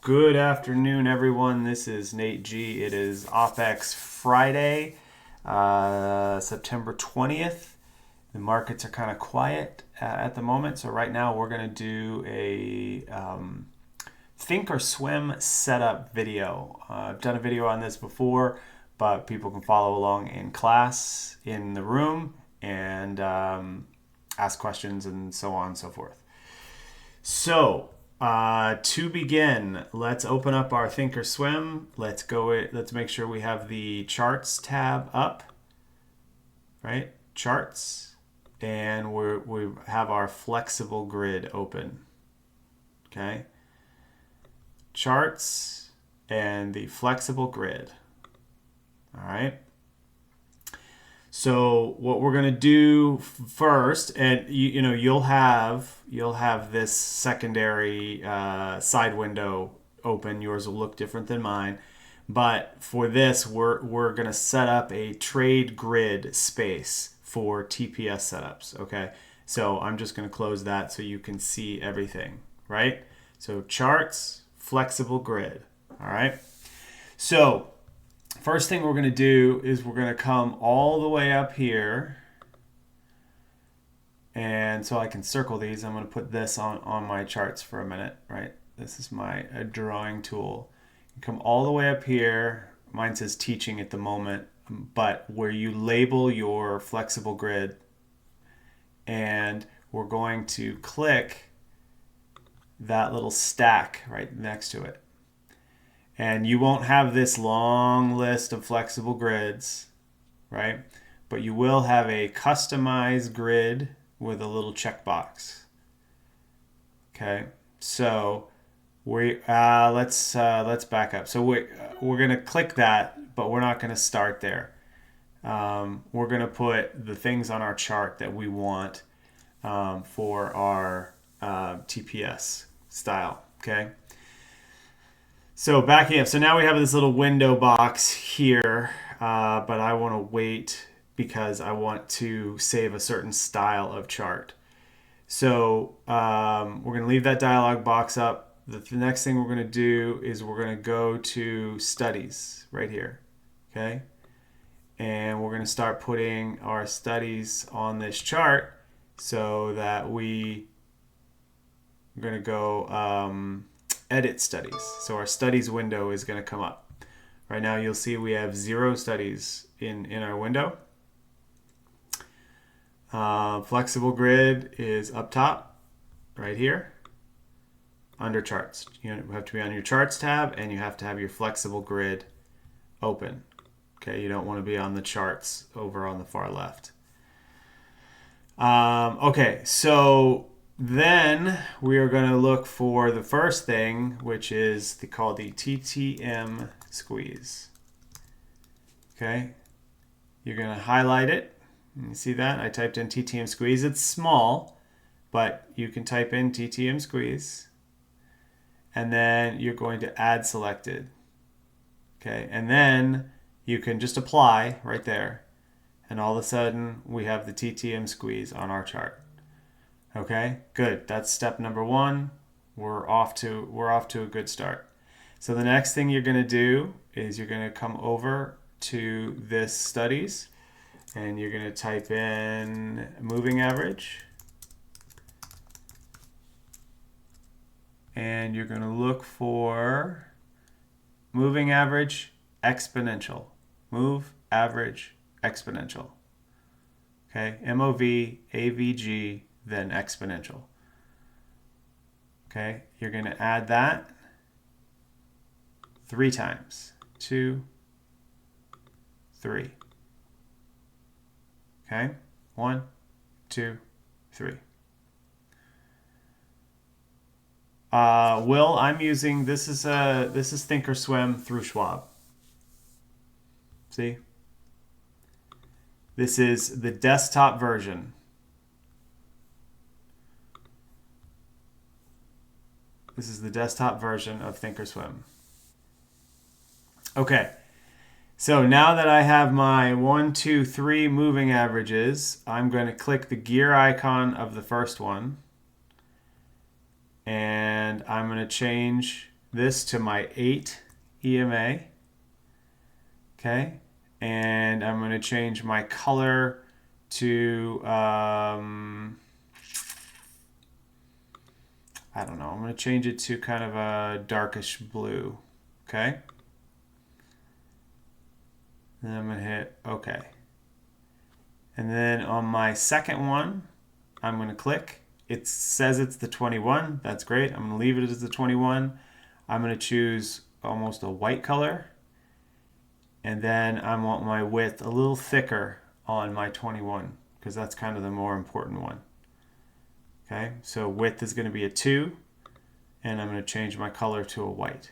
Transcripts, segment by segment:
Good afternoon, everyone. This is Nate G. It is OpEx Friday, September 20th. The markets are kind of quiet at the moment, so right now we're going to do a Thinkorswim setup video. I've done a video on this before, but people can follow along in class, in the room, and ask questions and so on and so forth. So, to begin, let's open up our Thinkorswim. Let's make sure we have the charts tab up, right? Charts, and we have our flexible grid open. Okay. Charts and the flexible grid. All right. So what we're going to do first, and you'll have this secondary side window open. Yours will look different than mine, but for this, we're going to set up a trade grid space for TPS setups. Okay, so I'm just going to close that so you can see everything, right? So charts, flexible grid. All right. So first thing we're going to do is we're going to come all the way up here. And so I can circle these. I'm going to put this on my charts for a minute, right? This is my drawing tool. You come all the way up here. Mine says teaching at the moment, but where you label your flexible grid, and we're going to click that little stack right next to it. And you won't have this long list of flexible grids, right? But you will have a customized grid with a little checkbox. Okay, so let's back up. So we're gonna click that, but we're not gonna start there. We're gonna put the things on our chart that we want for our TPS style. Okay. So backing up, so now we have this little window box here, but I want to wait because I want to save a certain style of chart. So we're going to leave that dialog box up. The next thing we're going to do is we're going to go to studies right here, okay? And we're going to start putting our studies on this chart so that we're going to go edit studies. So our studies window is going to come up. Right now you'll see we have 0 studies in our window. Flexible grid is up top right here under charts. You have to be on your charts tab, and you have to have your flexible grid open. Okay, you don't want to be on the charts over on the far left. Okay, so then we are going to look for the first thing, which is called the TTM Squeeze. Okay, you're going to highlight it. You see that? I typed in TTM Squeeze. It's small, but you can type in TTM Squeeze. And then you're going to add selected. Okay, and then you can just apply right there. And all of a sudden, we have the TTM Squeeze on our chart. Okay, good. That's step number 1. We're off to a good start. So the next thing you're going to do is you're going to come over to this studies, and you're going to type in moving average, and you're going to look for moving average exponential. Move average exponential. Okay, MOV AVG, then exponential. Okay, you're going to add that 3 times. 2, 3. Okay, 1, 2, 3. I'm using this is Thinkorswim through Schwab. See, this is the desktop version. This is the desktop version of Thinkorswim. Okay, so now that I have my 1, 2, 3 moving averages, I'm going to click the gear icon of the first one, and I'm going to change this to my 8 EMA. Okay, and I'm going to change my color to, I don't know, I'm going to change it to kind of a darkish blue. Okay, then I'm going to hit OK. And then on my second one, I'm going to click. It says it's the 21. That's great. I'm going to leave it as the 21. I'm going to choose almost a white color. And then I want my width a little thicker on my 21 because that's kind of the more important one. Okay, so width is going to be a 2. And I'm going to change my color to a white.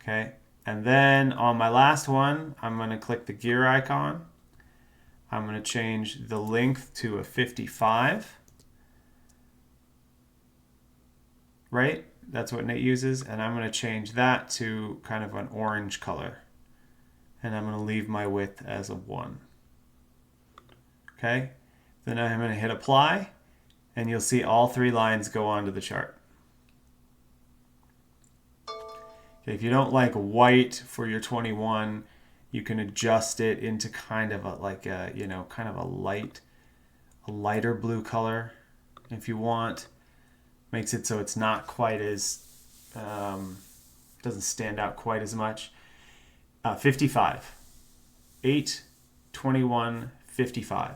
Okay, and then on my last one, I'm going to click the gear icon. I'm going to change the length to a 55. Right? That's what Nate uses. And I'm going to change that to kind of an orange color. And I'm going to leave my width as a 1. Okay? Then I'm going to hit apply. And you'll see all 3 lines go onto the chart. Okay, if you don't like white for your 21, you can adjust it into kind of a, like a, you know, kind of a lighter blue color if you want. Makes it so it's not quite as, doesn't stand out quite as much. 55. 8, 21, 55.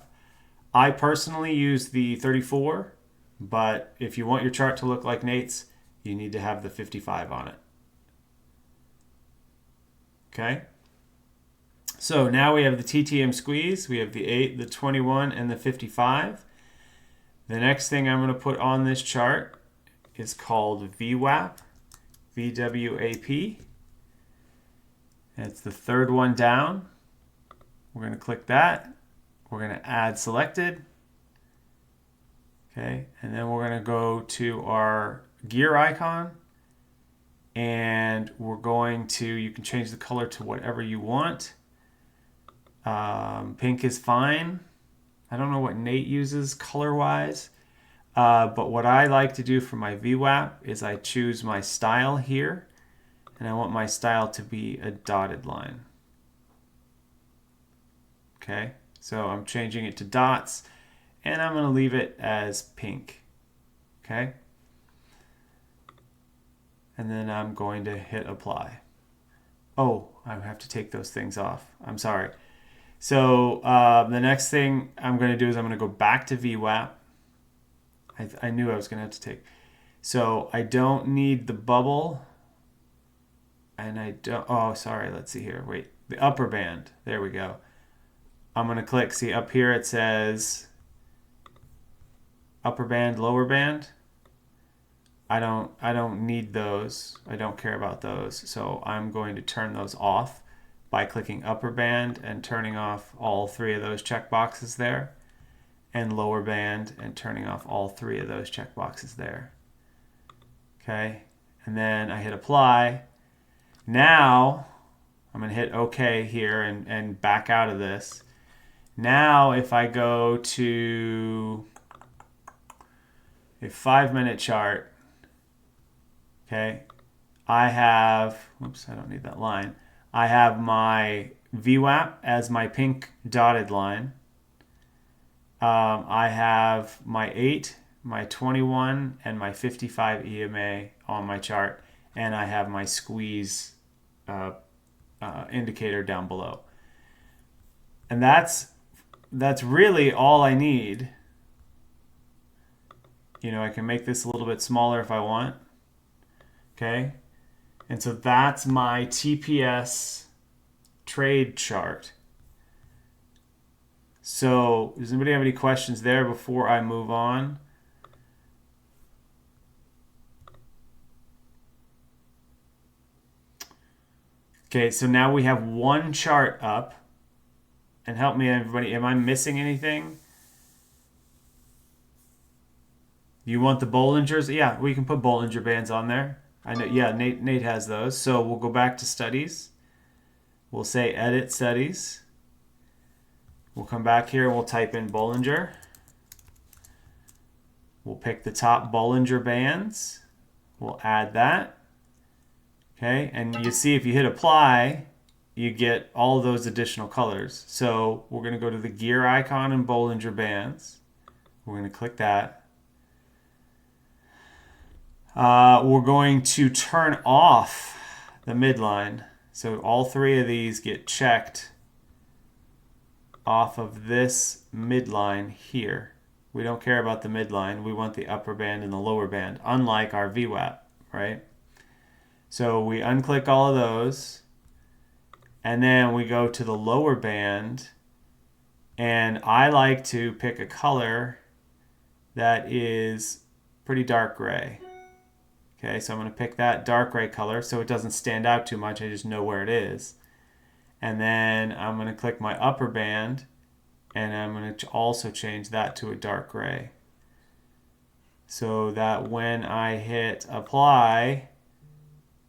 I personally use the 34, but if you want your chart to look like Nate's, you need to have the 55 on it. Okay? So now we have the TTM Squeeze. We have the 8, the 21, and the 55. The next thing I'm going to put on this chart is called VWAP. VWAP. It's the third one down. We're going to click that. We're going to add selected. Okay, and then we're going to go to our gear icon. And we're going to, you can change the color to whatever you want. Pink is fine. I don't know what Nate uses color-wise. But what I like to do for my VWAP is I choose my style here. And I want my style to be a dotted line. Okay, so I'm changing it to dots. And I'm going to leave it as pink. Okay. And then I'm going to hit apply. Oh, I have to take those things off. I'm sorry. So the next thing I'm going to do is I'm going to go back to VWAP. I knew I was going to have to take. So I don't need the bubble. And I don't, oh, sorry. Let's see here. Wait, the upper band. There we go. I'm going to click. See up here it says upper band, lower band. I don't need those. I don't care about those. So I'm going to turn those off by clicking upper band and turning off all 3 of those checkboxes there, and lower band and turning off all 3 of those checkboxes there. Okay, and then I hit apply. Now I'm going to hit OK here and back out of this. Now if I go to a 5-minute chart, okay, I have, whoops, I don't need that line. I have my VWAP as my pink dotted line. I have my 8, my 21, and my 55 EMA on my chart. And I have my squeeze indicator down below. And that's really all I need. You know, I can make this a little bit smaller if I want. Okay, and so that's my TPS trade chart. So does anybody have any questions there before I move on? Okay, so now we have one chart up. And help me, everybody, am I missing anything? You want the Bollingers? Yeah, we can put Ballinger Bands on there. I know, yeah, Nate has those. So we'll go back to studies. We'll say edit studies. We'll come back here and we'll type in Ballinger. We'll pick the top Ballinger Bands. We'll add that. Okay, and you see if you hit apply, you get all those additional colors. So we're going to go to the gear icon in Ballinger Bands. We're going to click that. We're going to turn off the midline. So all three of these get checked off of this midline here. We don't care about the midline. We want the upper band and the lower band, unlike our VWAP, right? So we unclick all of those, and then we go to the lower band, and I like to pick a color that is pretty dark gray. Okay, so I'm going to pick that dark gray color so it doesn't stand out too much. I just know where it is. And then I'm going to click my upper band, and I'm going to also change that to a dark gray, so that when I hit apply,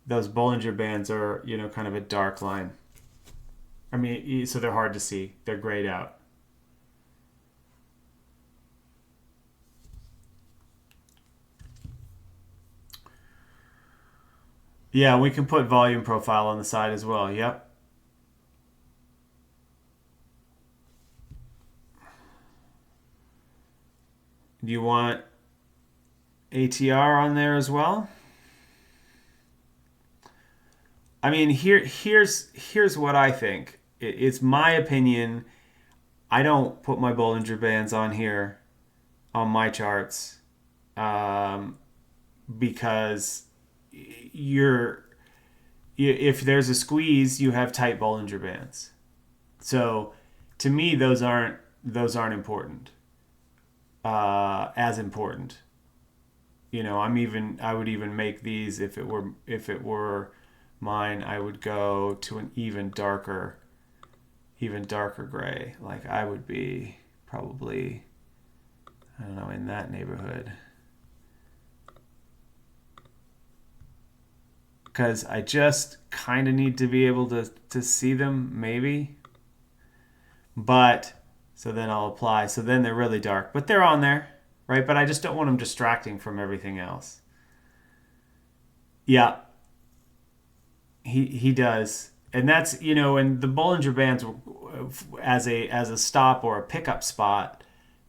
those Ballinger Bands are, you know, kind of a dark line. I mean, so they're hard to see. They're grayed out. Yeah, we can put volume profile on the side as well. Yep. Do you want ATR on there as well? I mean, here's what I think. It's my opinion. I don't put my Bollinger Bands on here on my charts because if there's a squeeze, you have tight Bollinger Bands. So to me, those aren't important as important. You know, I would even make these, if it were mine, I would go to an even darker gray. Like I would be probably, I don't know, in that neighborhood. Because I just kind of need to be able to see them, maybe. But, so then I'll apply. So then they're really dark. But they're on there, right? But I just don't want them distracting from everything else. Yeah, he does. And that's, you know, and the Bollinger Bands as a stop or a pickup spot,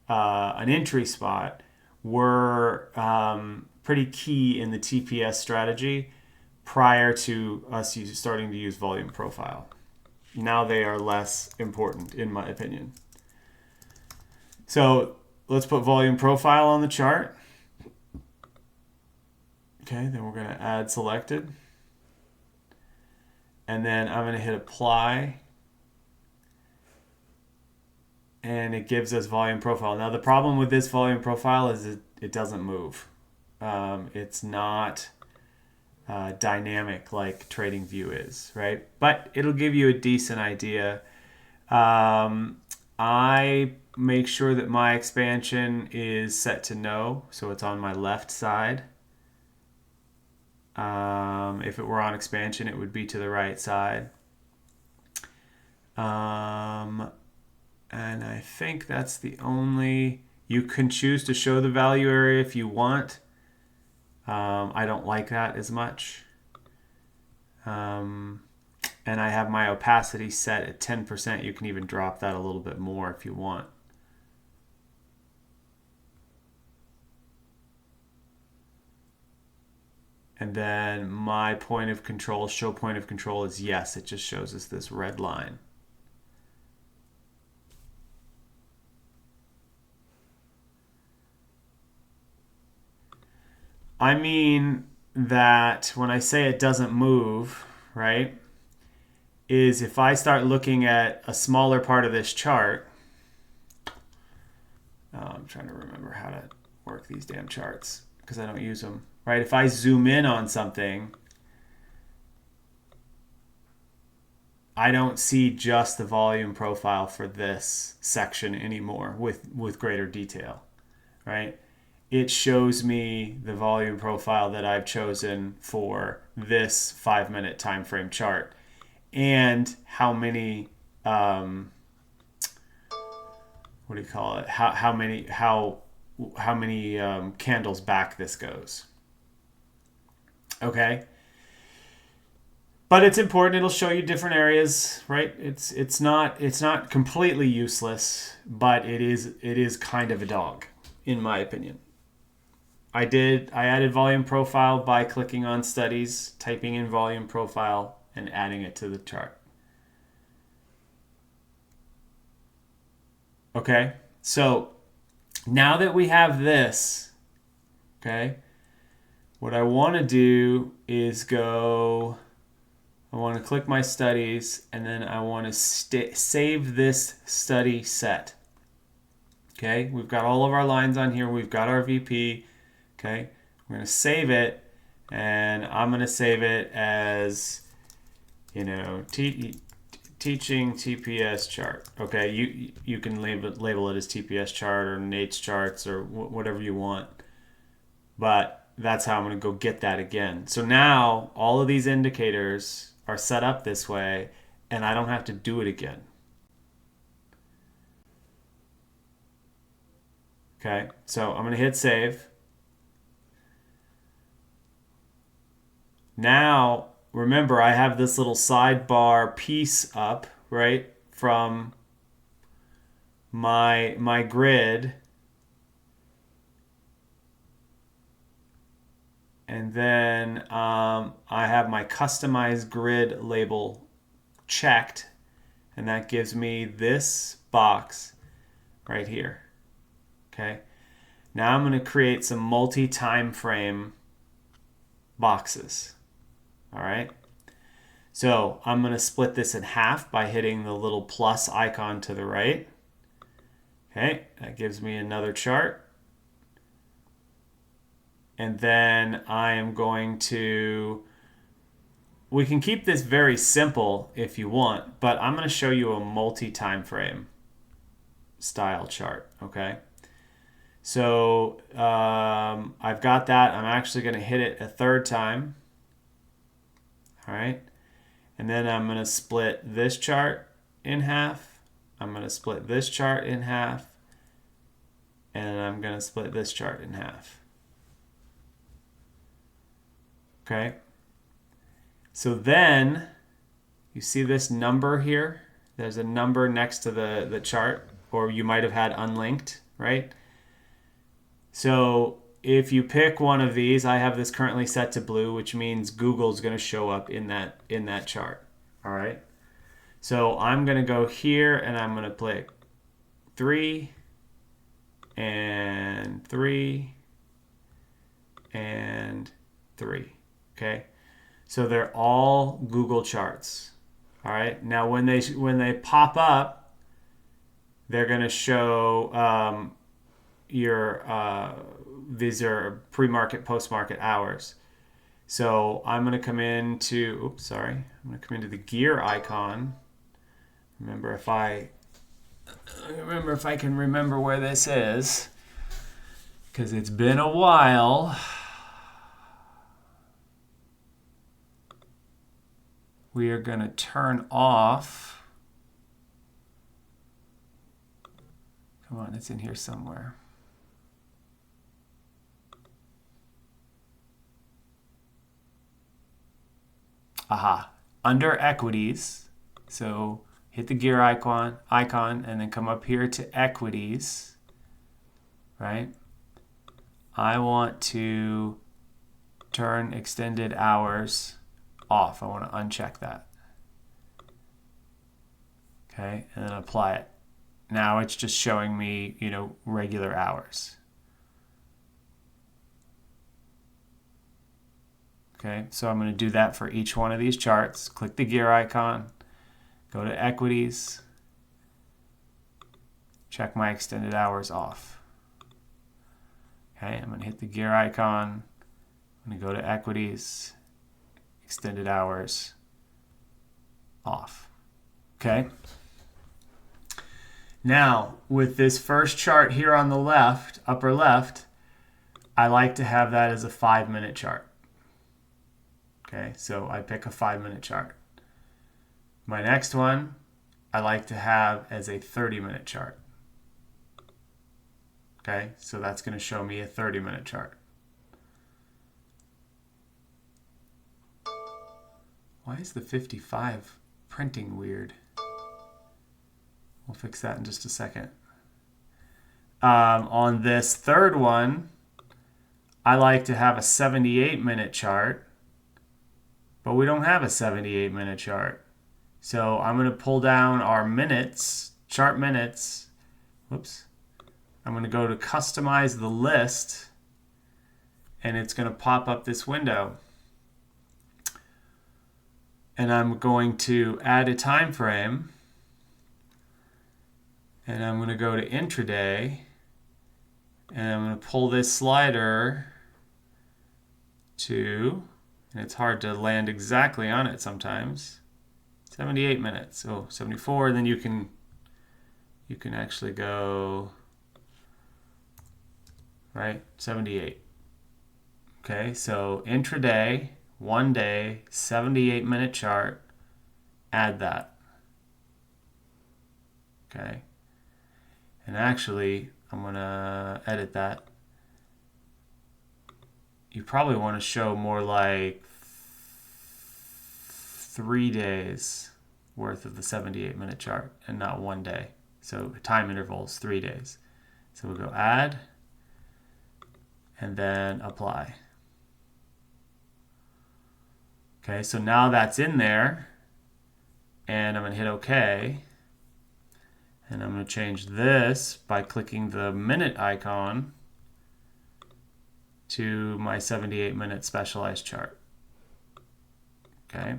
an entry spot, were pretty key in the TPS strategy prior to us starting to use volume profile. Now they are less important, in my opinion. So let's put volume profile on the chart. Okay, then we're going to add selected. And then I'm going to hit apply. And it gives us volume profile. Now the problem with this volume profile is it doesn't move. It's not dynamic like TradingView is, right? But it'll give you a decent idea. I make sure that my expansion is set to no, so it's on my left side. If it were on expansion, it would be to the right side. And I think that's the only... You can choose to show the value area if you want. I don't like that as much. And I have my opacity set at 10%. You can even drop that a little bit more if you want. And then my point of control, show point of control, is yes. It just shows us this red line. I mean that when I say it doesn't move, right, is if I start looking at a smaller part of this chart. I'm trying to remember how to work these damn charts because I don't use them. Right? If I zoom in on something, I don't see just the volume profile for this section anymore with greater detail, right? It shows me the volume profile that I've chosen for this 5-minute time frame chart and how many what do you call it? How many candles back this goes. Okay. But it's important. It'll show you different areas, right? It's not completely useless, but it is kind of a dog, in my opinion. I added volume profile by clicking on studies, typing in volume profile, and adding it to the chart. Okay, so now that we have this, okay, what I want to do is I want to click my studies, and then I want to save this study set. Okay, we've got all of our lines on here. We've got our VP. Okay, we're going to save it, and I'm going to save it as, teaching TPS chart. Okay, you can label it as TPS chart or Nate's charts or whatever you want. But that's how I'm going to go get that again. So now all of these indicators are set up this way, and I don't have to do it again. Okay, so I'm going to hit save. Now, remember, I have this little sidebar piece up, right, from my grid. And then I have my customized grid label checked, and that gives me this box right here. Okay. Now I'm going to create some multi-time frame boxes. All right. So I'm going to split this in half by hitting the little plus icon to the right. Okay. That gives me another chart. And then I am going to, we can keep this very simple if you want, but I'm going to show you a multi-time frame style chart, okay? So I've got that. I'm actually going to hit it a third time, all right? And then I'm going to split this chart in half. I'm going to split this chart in half. And I'm going to split this chart in half. Okay, so then you see this number here. There's a number next to the chart, or you might have had unlinked, right? So if you pick one of these, I have this currently set to blue, which means Google's going to show up in that chart. All right. So I'm going to go here and I'm going to click 3 and 3 and 3. Okay, so they're all Google charts. All right, now when they pop up, they're going to show these are pre-market, post-market hours. So I'm going to come into, I'm going to come into the gear icon. Remember if I can remember where this is, because it's been a while. We are going to turn off. Come on, it's in here somewhere. Aha, under equities. So hit the gear icon, and then come up here to equities, right? I want to turn extended hours off. I want to uncheck that. Okay, and then apply it. Now it's just showing me, regular hours. Okay, so I'm going to do that for each one of these charts. Click the gear icon, go to equities, check my extended hours off. Okay, I'm going to hit the gear icon, I'm going to go to equities, extended hours off. Okay. Now, with this first chart here on the left, upper left, I like to have that as a 5-minute chart. Okay, so I pick a 5-minute chart. My next one, I like to have as a 30-minute chart. Okay, so that's going to show me a 30-minute chart. Why is the 55 printing weird? We'll fix that in just a second. On this third one, I like to have a 78-minute chart, but we don't have a 78-minute chart. So I'm going to pull down our minutes, chart minutes. Whoops. I'm going to go to customize the list, and it's going to pop up this window. And I'm going to add a time frame, and I'm going to go to intraday, and I'm going to pull this slider to, and it's hard to land exactly on it sometimes, 78 minutes. Oh, 74, and then you can actually go, right, 78. Okay, so intraday, 1 day, 78-minute chart, add that. Okay, and actually, I'm going to edit that. You probably want to show more like 3 days worth of the 78-minute chart and not 1 day. So time intervals, 3 days. So we'll go add and then apply. Okay, so now that's in there, and I'm going to hit OK. And I'm going to change this by clicking the minute icon to my 78-minute specialized chart. Okay.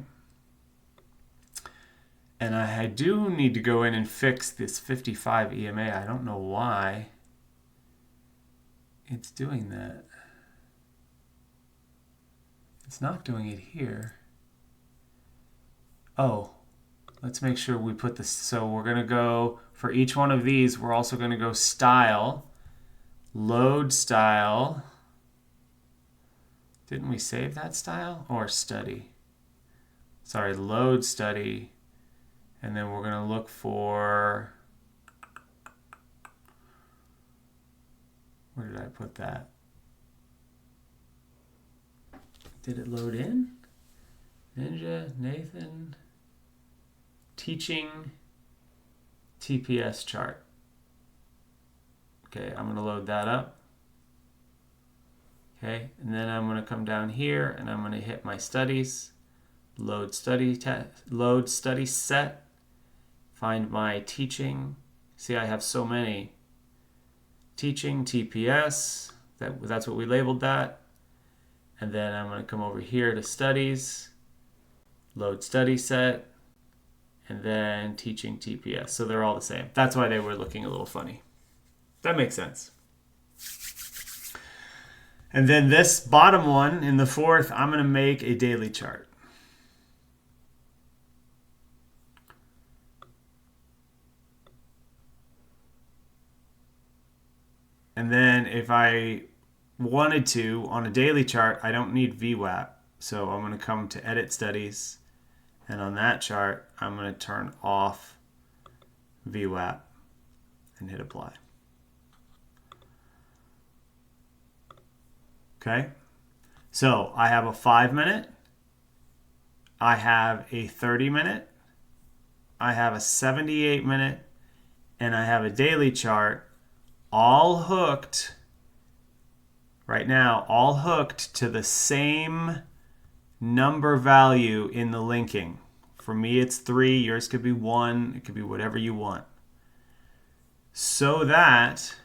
And I do need to go in and fix this 55 EMA. I don't know why it's doing that. It's not doing it here. Oh, let's make sure we put this. So we're going to go, for each one of these, we're also going to go style, load style. Didn't we save that style? Or study? Sorry, load study. And then we're going to look for, where did I put that? Did it load in? Ninja, Nathan, teaching, TPS chart. Okay, I'm going to load that up. Okay, and then I'm going to come down here and I'm going to hit my studies, load study set, find my teaching. See, I have so many. Teaching, TPS, that's what we labeled that. And then I'm going to come over here to studies, load study set, and then teaching TPS. So they're all the same. That's why they were looking a little funny. That makes sense. And then this bottom one in the fourth, I'm going to make a daily chart. And then if I wanted to, on a daily chart, I don't need VWAP. So I'm going to come to Edit Studies. And on that chart, I'm going to turn off VWAP and hit Apply. Okay. So I have a 5-minute. I have a 30-minute. I have a 78-minute. And I have a daily chart, all hooked, right now, all hooked to the same number value in the linking. For me, it's 3. Yours could be 1. It could be whatever you want. So that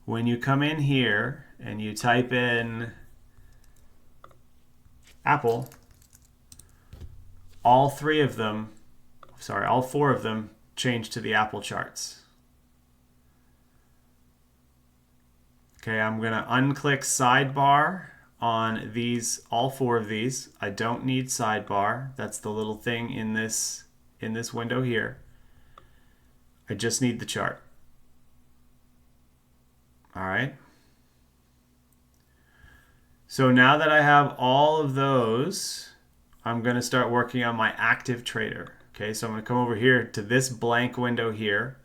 when you come in here and you type in Apple, all 4 of them change to the Apple charts. Okay, I'm going to unclick sidebar on these, all 4 of these. I don't need sidebar. That's the little thing in this window here. I just need the chart. All right. So now that I have all of those, I'm going to start working on my active trader. Okay, so I'm going to come over here to this blank window here.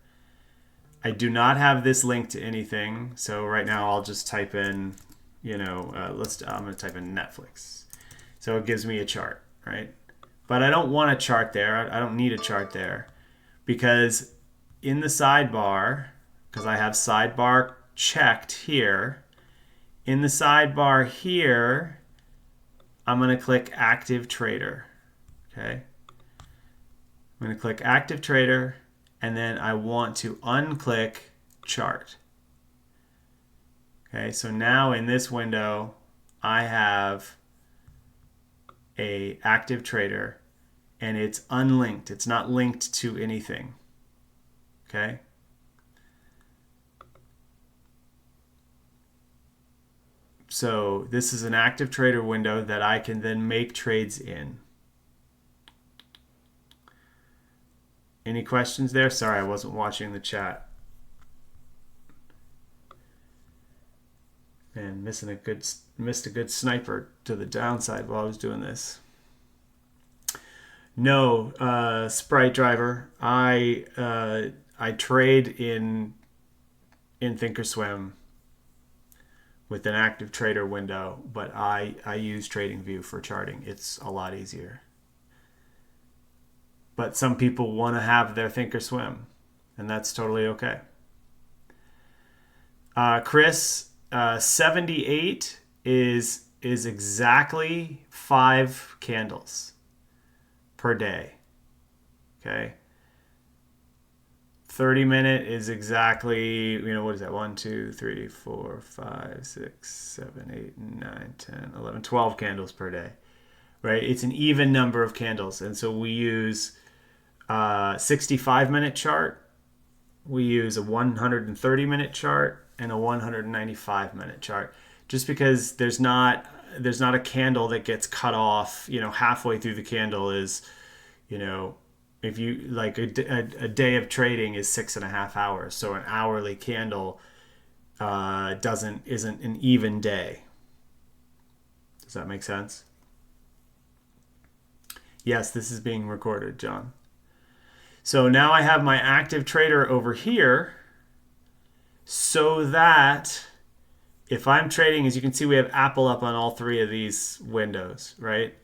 I do not have this linked to anything, so right now I'll just type in, I'm going to type in Netflix. So it gives me a chart, right? but I don't want a chart there. I don't need a chart there because in the sidebar, because I have sidebar checked here, in the sidebar here, I'm going to click Active Trader. Okay. I'm going to click Active Trader, and then I want to unclick Chart. Okay, so now in this window, I have a active trader, and it's unlinked. It's not linked to anything. Okay. So this is an active trader window that I can then make trades in. Any questions there? Sorry, I wasn't watching the chat. And missed a good sniper to the downside while I was doing this. No, Sprite Driver. I trade in Thinkorswim with an active trader window, but I use TradingView for charting. It's a lot easier. But some people want to have their Thinkorswim, and that's totally okay. Chris, 78 is exactly 5 candles per day. Okay. 30-minute is exactly, what is that? 1, 2, 3, 4, 5, 6, 7, 8, 9, 10, 11, 12 candles per day. Right? It's an even number of candles. And so we use 65-minute chart. We use a 130-minute chart and a 195-minute chart, just because there's not a candle that gets cut off, halfway through the candle is, if you like a day of trading is 6.5 hours. So an hourly candle isn't an even day. Does that make sense? Yes, this is being recorded, John. So now I have my active trader over here, so that if I'm trading, as you can see, we have Apple up on all 3 of these windows, right?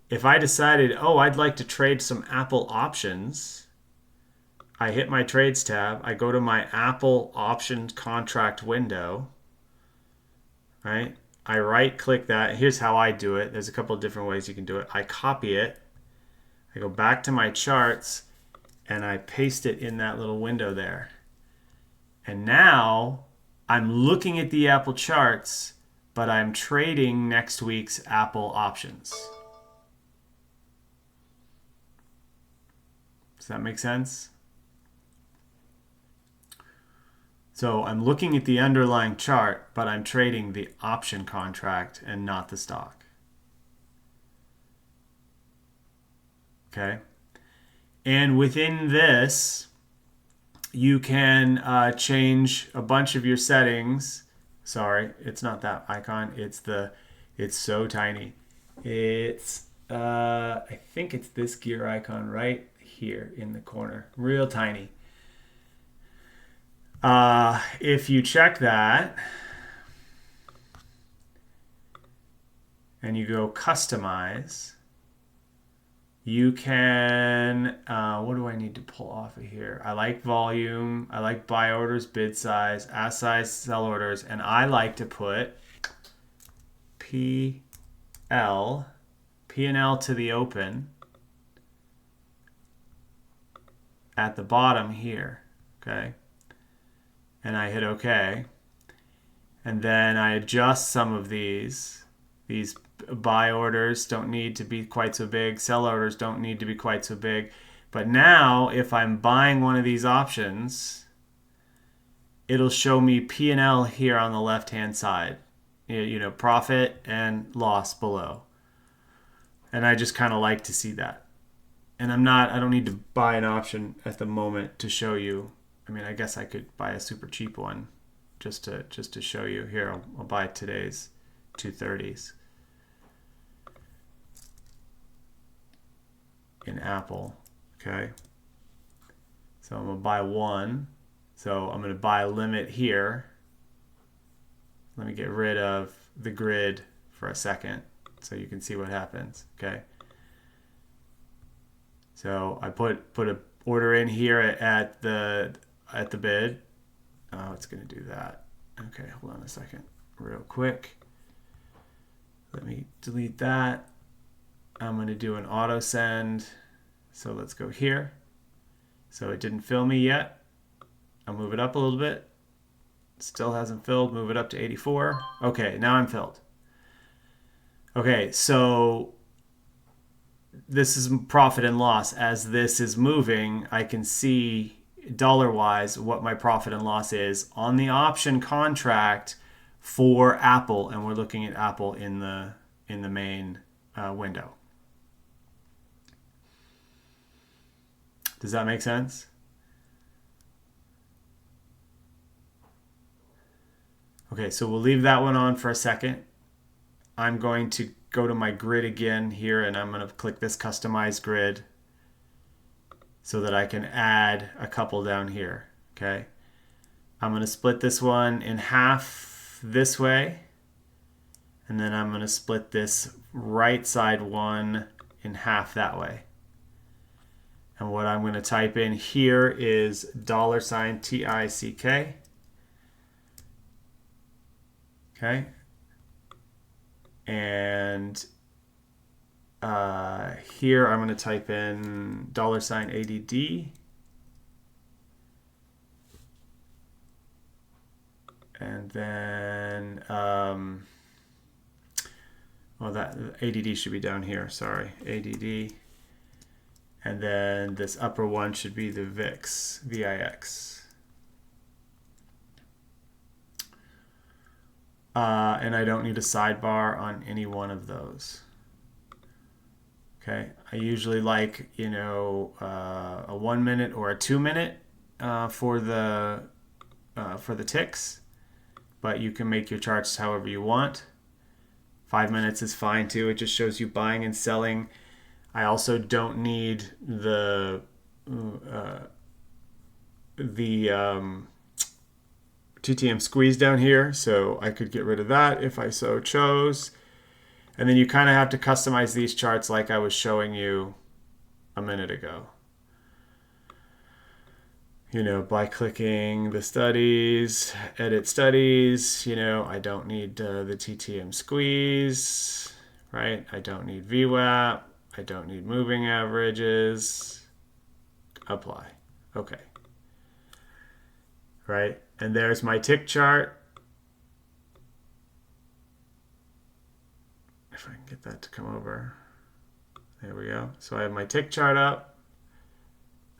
If I decided, I'd like to trade some Apple options, I hit my Trades tab, I go to my Apple options contract window, right? I right-click that. Here's how I do it. There's a couple of different ways you can do it. I copy it, I go back to my charts, and I paste it in that little window there. And now I'm looking at the Apple charts, but I'm trading next week's Apple options. Does that make sense? So I'm looking at the underlying chart, but I'm trading the option contract and not the stock. Okay. And within this, you can change a bunch of your settings. Sorry, it's not that icon. It's so tiny. It's I think it's this gear icon right here in the corner, real tiny. If you check that and you go customize, you can, what do I need to pull off of here? I like volume, I like buy orders, bid size, ask size, sell orders, and I like to put P&L to the open at the bottom here, okay? And I hit OK. And then I adjust some of these. These buy orders don't need to be quite so big. Sell orders don't need to be quite so big. But now, if I'm buying one of these options, it'll show me P&L here on the left-hand side. Profit and loss below. And I just kind of like to see that. And I don't need to buy an option at the moment to show you. I mean, I guess I could buy a super cheap one just to show you. Here, I'll buy today's 230s in Apple. Okay. So I'm going to buy one. So I'm going to buy a limit here. Let me get rid of the grid for a second so you can see what happens. Okay. So I put a order in here at the bid. Oh, it's going to do that. Okay, hold on a second, real quick. Let me delete that. I'm going to do an auto send. So let's go here. So it didn't fill me yet. I'll move it up a little bit. Still hasn't filled. Move it up to 84. Okay, now I'm filled. Okay, so this is profit and loss. As this is moving, I can see dollar-wise what my profit and loss is on the option contract for Apple, and we're looking at Apple in the main window. Does that make sense? Okay, so we'll leave that one on for a second. I'm going to go to my grid again here, and I'm going to click this customize grid so that I can add a couple down here. Okay, I'm going to split this one in half this way, and then I'm going to split this right side one in half that way. And what I'm going to type in here is $TICK. Okay. And here I'm going to type in $ADD. And then, well, that ADD should be down here. Sorry, ADD. And then this upper one should be the VIX, VIX. And I don't need a sidebar on any one of those. Okay, I usually like, you know, a 1 minute or a 2 minute for the ticks, but you can make your charts however you want. 5 minutes is fine too. It just shows you buying and selling. I also don't need the TTM Squeeze down here, so I could get rid of that if I so chose. And then you kind of have to customize these charts like I was showing you a minute ago. You know, by clicking the studies, edit studies, you know, I don't need the TTM Squeeze, right? I don't need VWAP. I don't need moving averages. Apply. Okay. Right? And there's my tick chart. If I can get that to come over. There we go. So I have my tick chart up.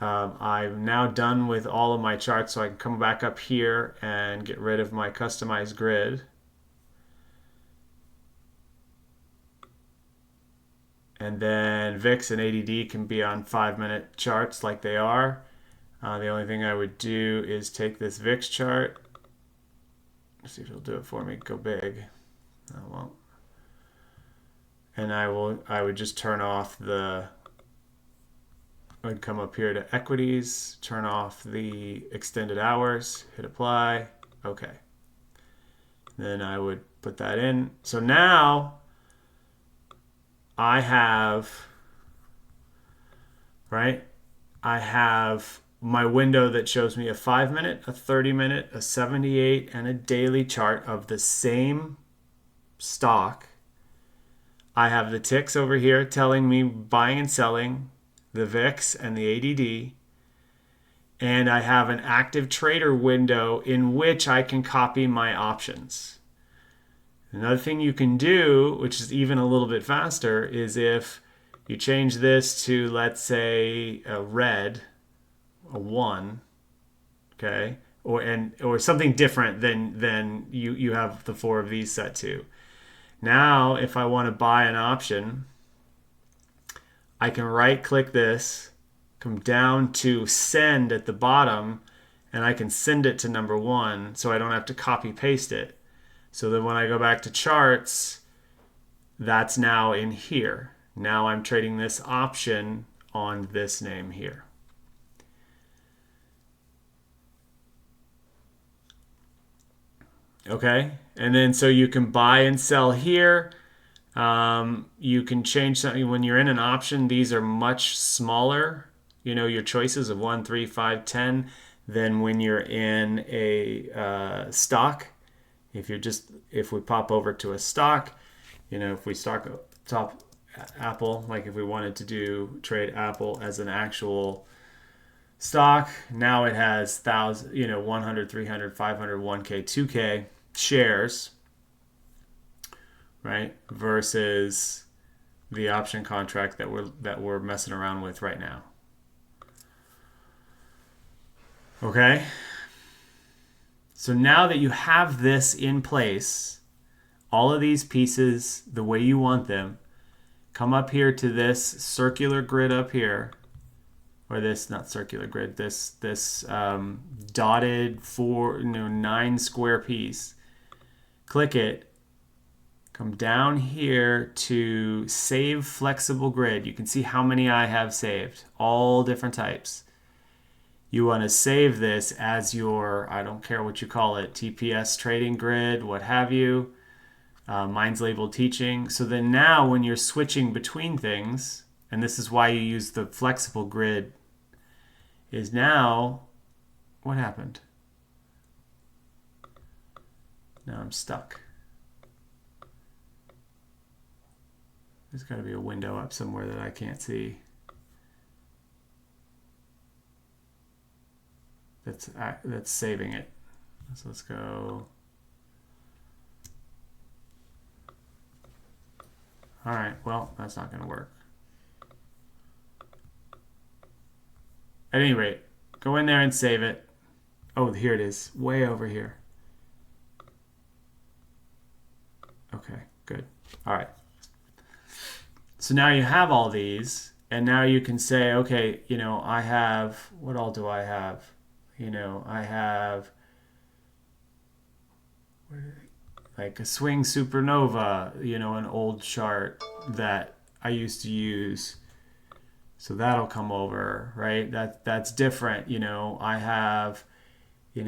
I'm now done with all of my charts, so I can come back up here and get rid of my customized grid. And then VIX and ADD can be on 5-minute charts like they are. The only thing I would do is take this VIX chart. Let's see if it'll do it for me. Go big. No, it won't. And I would just turn off the, I'd come up here to equities, turn off the extended hours, hit apply. Okay. Then I would put that in. So now I have, right? I have my window that shows me a 5-minute, a 30-minute, a 78, and a daily chart of the same stock. I have the ticks over here telling me buying and selling, the VIX and the ADD. And I have an active trader window in which I can copy my options. Another thing you can do, which is even a little bit faster, is if you change this to, let's say, a red, a 1, okay, or something different than you have the 4 of these set to. Now, if I want to buy an option, I can right-click this, come down to send at the bottom, and I can send it to number 1, so I don't have to copy-paste it. So then when I go back to charts, that's now in here. Now I'm trading this option on this name here. Okay, and then so you can buy and sell here. You can change something when you're in an option. These are much smaller, your choices of 1, 3, 5, 10, than when you're in a stock. If we pop over to a stock, if we stock top Apple, like if we wanted to trade Apple as an actual stock, now it has 100, 300, 500, 1K, 2K shares, right? Versus the option contract that we're messing around with right now. Okay? So now that you have this in place, all of these pieces the way you want them, come up here to this circular grid up here, or this, not circular grid, this dotted 9 square piece. Click it. Come down here to save flexible grid. You can see how many I have saved, all different types. You want to save this as your, I don't care what you call it, TPS trading grid, what have you. Mine's labeled teaching. So then now when you're switching between things, and this is why you use the flexible grid, is now, what happened? Now I'm stuck. There's got to be a window up somewhere that I can't see. That's saving it. So let's go. All right, well, that's not going to work. At any rate, go in there and save it. Oh, here it is, way over here. Okay, good. All right. So now you have all these, and now you can say, okay, I have, what all do I have? I have like a swing supernova, an old chart that I used to use. So that'll come over, right? That's different. I have, a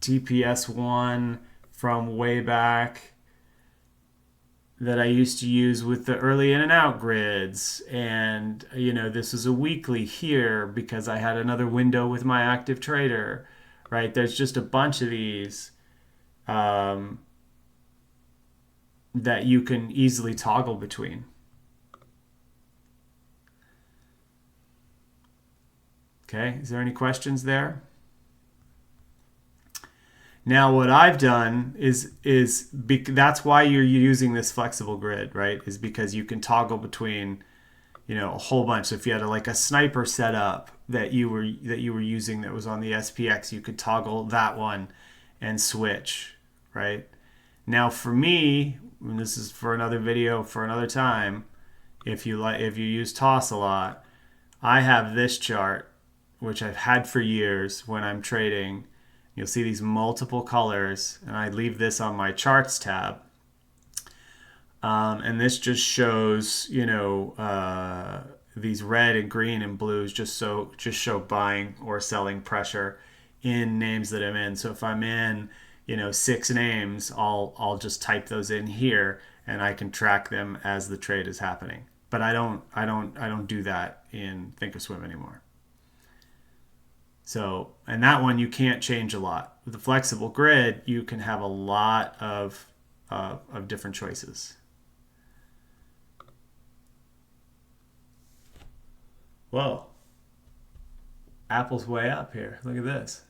TPS1 from way back that I used to use with the early in and out grids. And, this is a weekly here because I had another window with my active trader, right? There's just a bunch of these that you can easily toggle between. Okay, is there any questions there? Now what I've done is that's why you're using this flexible grid, right? Is because you can toggle between, a whole bunch. So if you had like a sniper setup that you were using that was on the SPX, you could toggle that one and switch, right? Now for me, and this is for another video for another time, if you use TOS a lot, I have this chart, which I've had for years when I'm trading. You'll see these multiple colors, and I leave this on my charts tab. And this just shows, these red and green and blues just show buying or selling pressure in names that I'm in. So if I'm in, 6 names, I'll just type those in here, and I can track them as the trade is happening. But I don't do that in Thinkorswim anymore. So, and that one you can't change a lot. With the flexible grid, you can have a lot of different choices. Whoa. Apple's way up here. Look at this.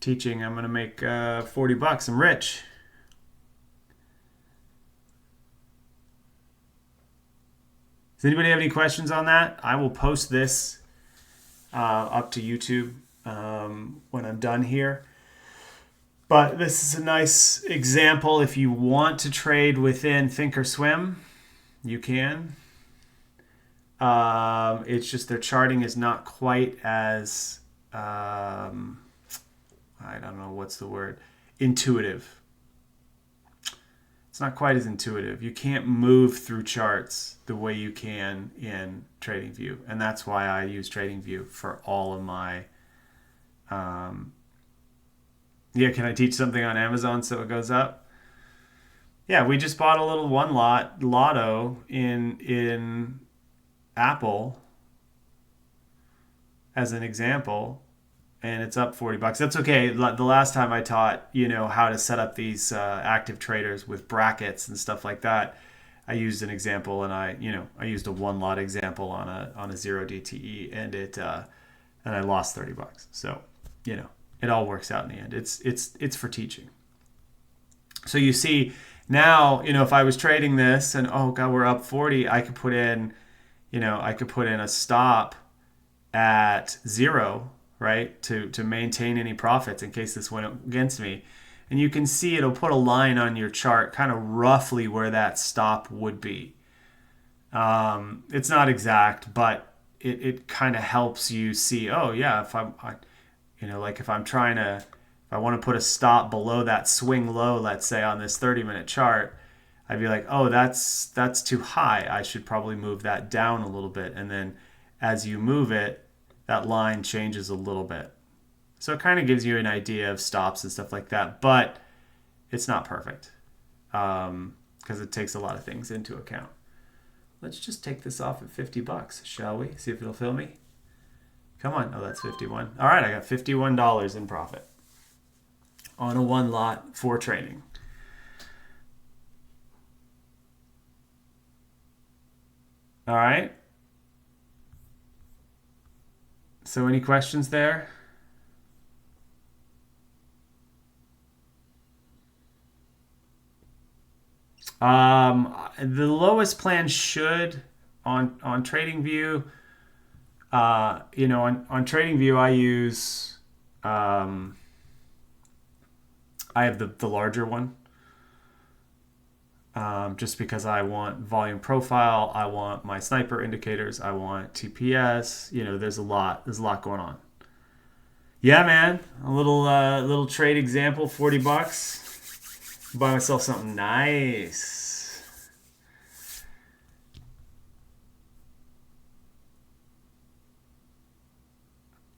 Teaching, I'm going to make $40. I'm rich. Does anybody have any questions on that? I will post this up to YouTube when I'm done here. But this is a nice example. If you want to trade within Thinkorswim, you can. It's just their charting is not quite as, I don't know what's the word, intuitive. It's not quite as intuitive. You can't move through charts the way you can in TradingView. And that's why I use TradingView for all of my Yeah, can I teach something on Amazon so it goes up? Yeah, we just bought a little one lot lotto in Apple as an example, and it's up $40. That's okay. The last time I taught, how to set up these active traders with brackets and stuff like that, I used an example, and I used a one lot example on a zero DTE, and I lost $30. So, it all works out in the end. It's for teaching. So you see now, if I was trading this and oh god, we're up 40, I could put in, a stop at 0, right? To maintain any profits in case this went against me. And you can see it'll put a line on your chart kind of roughly where that stop would be. It's not exact, but it kind of helps you see, oh yeah, if I'm trying to, if I want to put a stop below that swing low, let's say on this 30-minute chart, I'd be like, oh, that's too high. I should probably move that down a little bit. And then as you move it, that line changes a little bit. So it kind of gives you an idea of stops and stuff like that, but it's not perfect because it takes a lot of things into account. Let's just take this off at $50, shall we? See if it'll fill me. Come on. Oh, that's 51. All right, I got $51 in profit on a one lot for trading. All right. So any questions there? The lowest plan should on TradingView. On TradingView, I use I have the larger one. Just because I want volume profile, I want my sniper indicators, I want TPS. There's a lot going on. Yeah, man, a little trade example, $40. Buy myself something nice.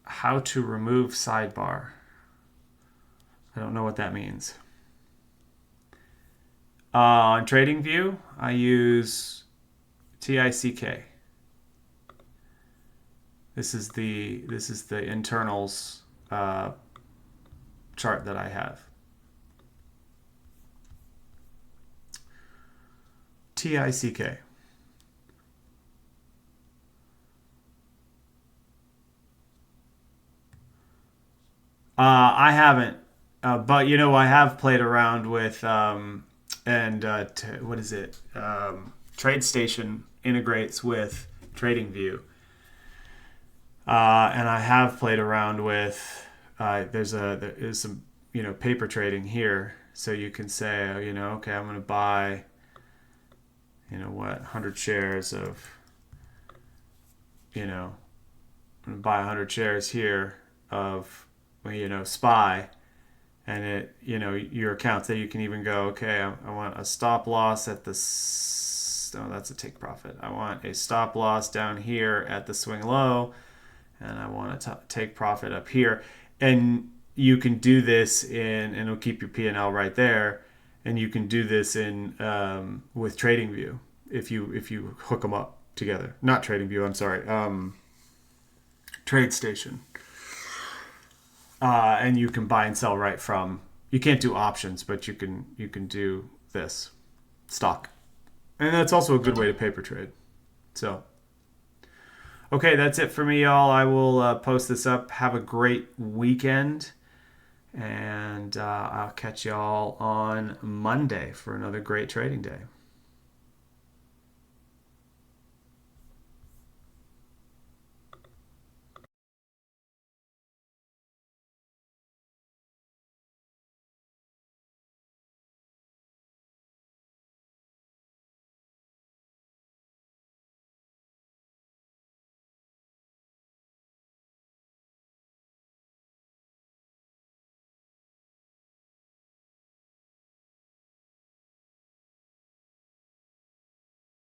How to remove sidebar. I don't know what that means. On TradingView, I use TICK. This is the internals chart that I have. TICK. I haven't, but I have played around with what is it? TradeStation integrates with TradingView, and I have played around with. There's some paper trading here, so you can say okay, I'm going to buy 100 shares of I'm going to buy 100 shares here of SPY. And it, your account, that you can even go, okay, I want a stop loss at that's a take profit. I want a stop loss down here at the swing low, and I want to take profit up here. And you can do this and it'll keep your P&L right there. And you can do this in with TradingView if you hook them up together. Not TradingView, I'm sorry, TradeStation. And you can buy and sell right from. You can't do options, but you can do this stock, and that's also a good way to paper trade. So, okay, that's it for me, y'all. I will post this up. Have a great weekend, and I'll catch y'all on Monday for another great trading day.